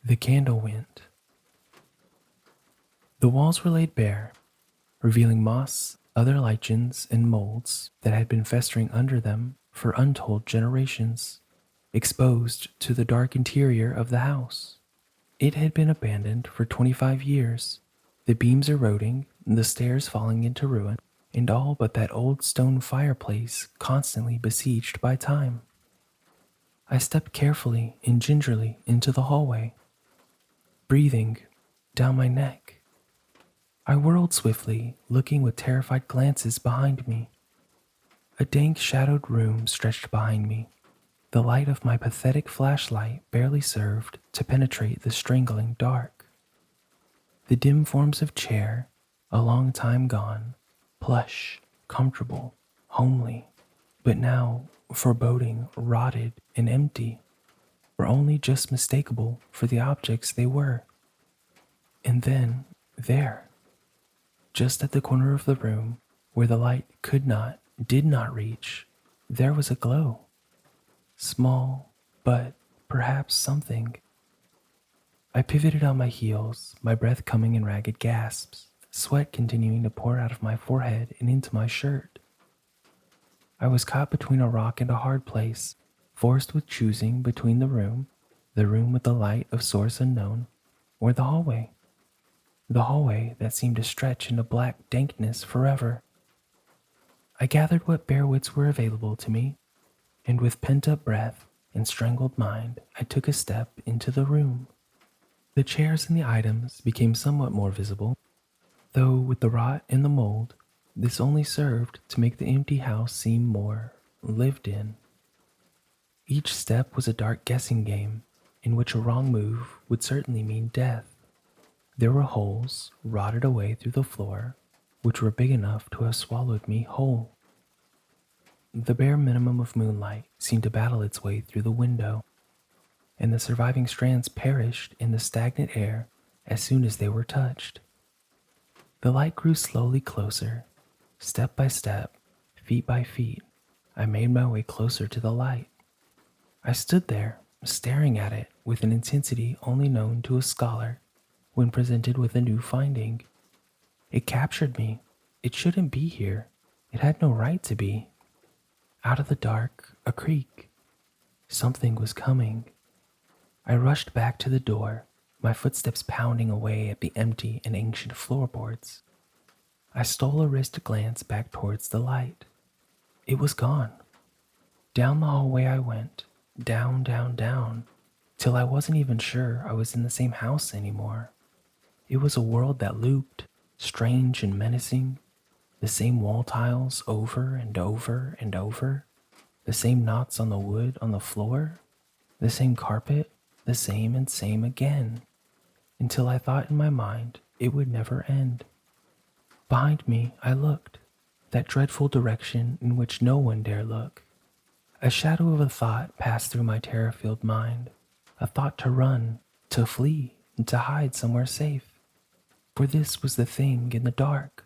The Candlewent. The walls were laid bare, revealing moss, other lichens, and molds that had been festering under them for untold generations, exposed to the dark interior of the house. It had been abandoned for 25 years, the beams eroding, the stairs falling into ruin, and all but that old stone fireplace constantly besieged by time. I stepped carefully and gingerly into the hallway, breathing down my neck. I whirled swiftly, looking with terrified glances behind me. A dank shadowed room stretched behind me. The light of my pathetic flashlight barely served to penetrate the strangling dark. The dim forms of chair, a long time gone, plush, comfortable, homely, but now foreboding, rotted, and empty, were only just mistakable for the objects they were. And then, there, just at the corner of the room, where the light did not reach, there was a glow. Small, but perhaps something. I pivoted on my heels, my breath coming in ragged gasps, sweat continuing to pour out of my forehead and into my shirt. I was caught between a rock and a hard place, forced with choosing between the room with the light of source unknown, or the hallway that seemed to stretch into black dankness forever. I gathered what bare wits were available to me, and with pent-up breath and strangled mind, I took a step into the room. The chairs and the items became somewhat more visible, though with the rot and the mold, this only served to make the empty house seem more lived in. Each step was a dark guessing game, in which a wrong move would certainly mean death. There were holes rotted away through the floor, which were big enough to have swallowed me whole. The bare minimum of moonlight seemed to battle its way through the window, and the surviving strands perished in the stagnant air as soon as they were touched. The light grew slowly closer. Step by step, feet by feet, I made my way closer to the light. I stood there, staring at it with an intensity only known to a scholar when presented with a new finding. It captured me. It shouldn't be here. It had no right to be. Out of the dark, a creak. Something was coming. I rushed back to the door, my footsteps pounding away at the empty and ancient floorboards. I stole a wrist glance back towards the light. It was gone. Down the hallway I went, down, till I wasn't even sure I was in the same house anymore. It was a world that looped, strange and menacing, the same wall tiles over and over and over, the same knots on the wood on the floor, the same carpet, the same and same again, until I thought in my mind it would never end. Behind me I looked, that dreadful direction in which no one dare look. A shadow of a thought passed through my terror-filled mind, a thought to run, to flee, and to hide somewhere safe. For this was the thing in the dark.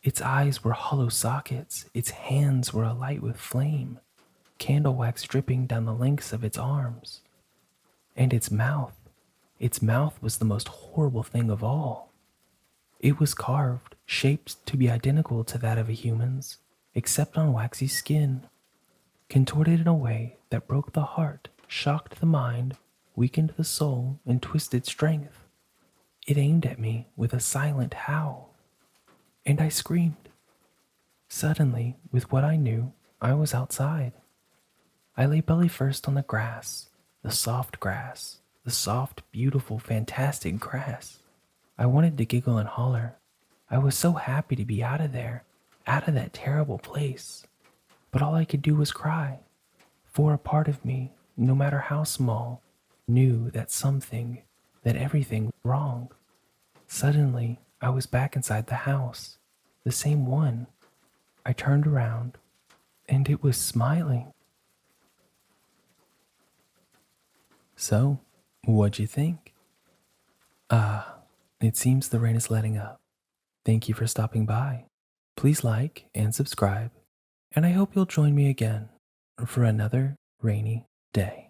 Its eyes were hollow sockets, its hands were alight with flame, candle wax dripping down the lengths of its arms. And its mouth was the most horrible thing of all. It was carved, shaped to be identical to that of a human's, except on waxy skin, contorted in a way that broke the heart, shocked the mind, weakened the soul, and twisted strength. It aimed at me with a silent howl, and I screamed. Suddenly, with what I knew, I was outside. I lay belly first on the grass, the soft, beautiful, fantastic grass. I wanted to giggle and holler. I was so happy to be out of there, out of that terrible place. But all I could do was cry, for a part of me, no matter how small, knew that everything was wrong. Suddenly, I was back inside the house, the same one. I turned around, and it was smiling. So, what'd you think? It seems the rain is letting up. Thank you for stopping by. Please like and subscribe, and I hope you'll join me again for another rainy day.